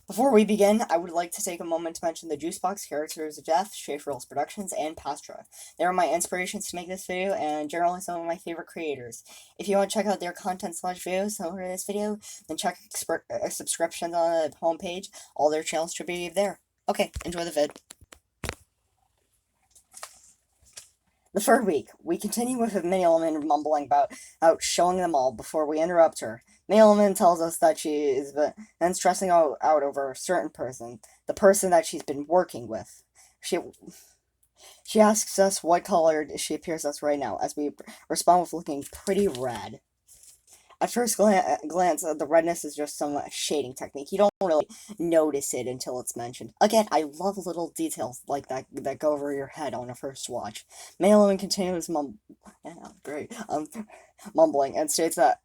Before we begin, I would like to take a moment to mention the Juicebox characters Jeff, Schaefer Rules Productions, and Pastra. They are my inspirations to make this video and generally some of my favorite creators. If you want to check out their content/videos over this video, then check subscriptions on the homepage. All their channels should be there. Okay, enjoy the vid. The third week, we continue with Mailman mumbling about showing them all before we interrupt her. Mailman tells us that she is been stressing out over a certain person, the person that she's been working with. She asks us what color she appears us right now, as we respond with looking pretty red. At first glance, the redness is just some shading technique. You don't really notice it until it's mentioned. Again, I love little details like that go over your head on a first watch. Mailman continues mumbling and states that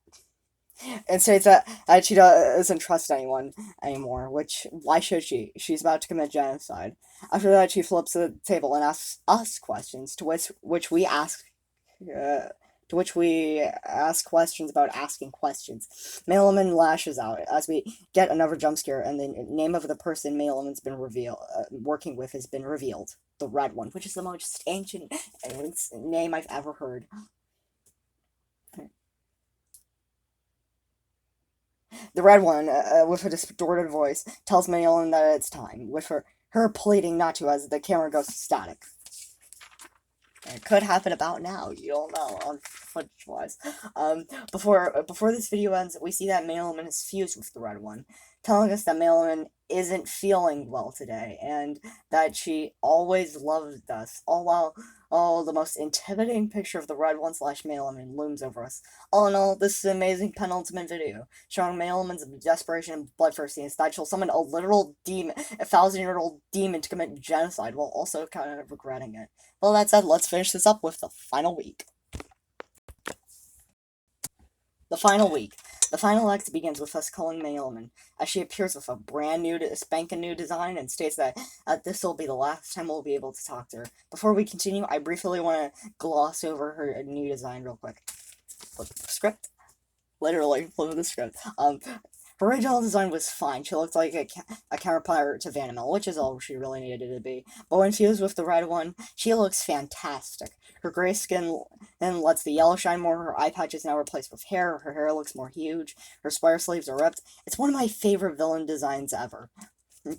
she doesn't trust anyone anymore. Which, why should she? She's about to commit genocide. After that, she flips the table and asks us questions, to which we ask. To which we ask questions about asking questions. Mailman lashes out as we get another jump scare, and the name of the person Mailman's been working with has been revealed. The Red One, which is the most ancient name I've ever heard. The Red One, with a distorted voice, tells Mailman that it's time, with her pleading not to as the camera goes static. It could happen about now. You don't know on footage-wise. Before this video ends, we see that Mailman is fused with the Red One, telling us that Mailman isn't feeling well today, and that she always loved us, all while the most intimidating picture of the Red One / Mailman looms over us. All in all, this is an amazing penultimate video, showing Mailman's desperation and bloodthirstiness that she'll summon a literal demon, a 1,000-year-old demon to commit genocide, while also kind of regretting it. Well, that said, let's finish this up with the final week. The final week. The final act begins with us calling Mailman, as she appears with a brand new, spanking new design, and states that this will be the last time we'll be able to talk to her. Before we continue, I briefly want to gloss over her new design real quick. Flip the script. Literally, flip the script. Her original design was fine. She looked like a counterpart to Vanamel, which is all she really needed to be. But when fused with the Red One, she looks fantastic. Her gray skin then lets the yellow shine more. Her eye patch is now replaced with hair. Her hair looks more huge. Her spire sleeves are ripped. It's one of my favorite villain designs ever.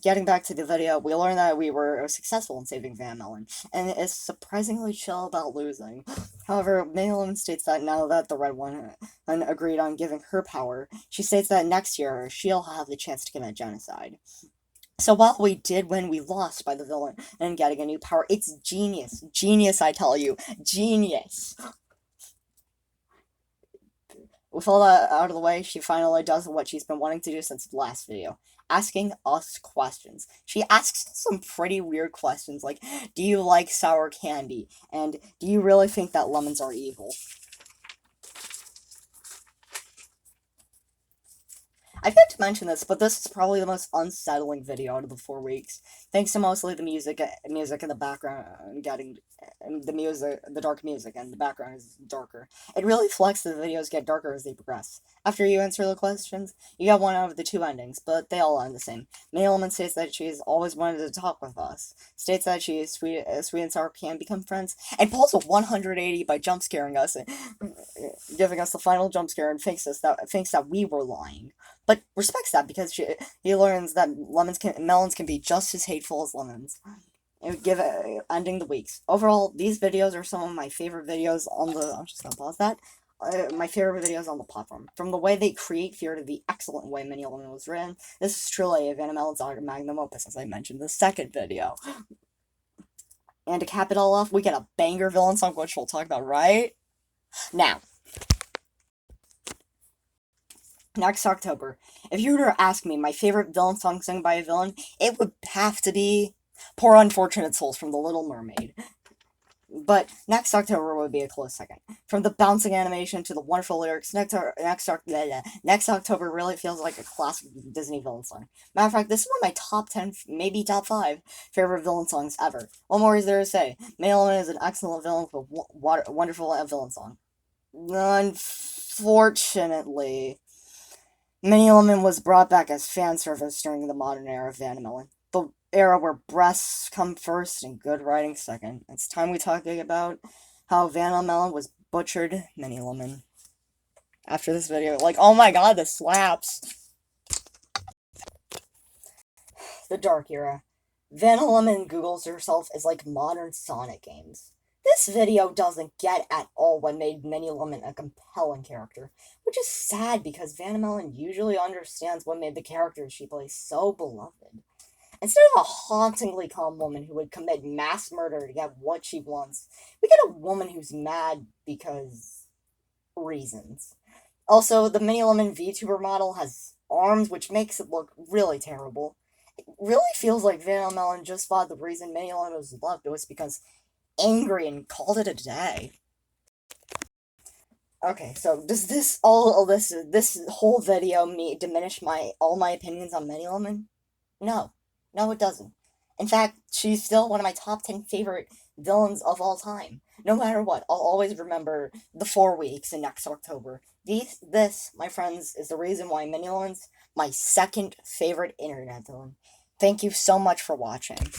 Getting back to the video, we learned that we were successful in saving Van Melon, and is surprisingly chill about losing. However, Mailman states that now that the Red One agreed on giving her power, she states that next year she'll have the chance to commit genocide. So while we did win, we lost by the villain and getting a new power. It's genius. Genius, I tell you. Genius. With all that out of the way, she finally does what she's been wanting to do since the last video. Asking us questions. She asks some pretty weird questions like, do you like sour candy? And do you really think that lemons are evil? I forgot to mention this, but this is probably the most unsettling video out of the 4 weeks. Thanks to mostly the music in the background, the dark music, and the background is darker. It really reflects that the videos get darker as they progress. After you answer the questions, you get one out of the 2 endings, but they all end the same. Mailman states that she's always wanted to talk with us, states that she is sweet and sour can become friends, and pulls a 180 by jump scaring us, giving us the final jump scare, and thinks that we were lying. But respects that because he learns that melons can be just as hateful as lemons. Ending the weeks. Overall, these videos are some of my favorite videos on the. I'm just gonna pause that. My favorite videos on the platform. From the way they create fear to the excellent way many of them was written, this is truly a Vanamel Saga magnum opus, as I mentioned in the second video. And to cap it all off, we get a banger villain song, which we'll talk about right now. Next October. If you were to ask me my favorite villain song sung by a villain, it would have to be Poor Unfortunate Souls from The Little Mermaid. But Next October would be a close second. From the bouncing animation to the wonderful lyrics, Next October really feels like a classic Disney villain song. Matter of fact, this is one of my top 10, maybe top 5 favorite villain songs ever. What more is there to say? Mailman is an excellent villain with a wonderful villain song. Unfortunately, Mini Lemon was brought back as fan service during the modern era of Vanilla, the era where breasts come first and good writing second. It's time we talk about how Vanilla Melon was butchered Mini Lemon. After this video, like, oh my god, this slaps. The Dark Era. Vanilla Lemon Googles herself as like modern Sonic games. This video doesn't get at all what made Mini Lemon a compelling character, which is sad because Vanna Melon usually understands what made the characters she plays so beloved. Instead of a hauntingly calm woman who would commit mass murder to get what she wants, we get a woman who's mad because reasons. Also, the Mini Lemon VTuber model has arms, which makes it look really terrible. It really feels like Vanilla Melon just thought the reason Mini Lemon was loved was because angry and called it a day. Okay, so does this whole video diminish all my opinions on Mini Lemon? No, no, it doesn't. In fact, she's still one of my top 10 favorite villains of all time. No matter what, I'll always remember the 4 weeks in next October. This, my friends, is the reason why Mini Lemon's my second favorite internet villain. Thank you so much for watching.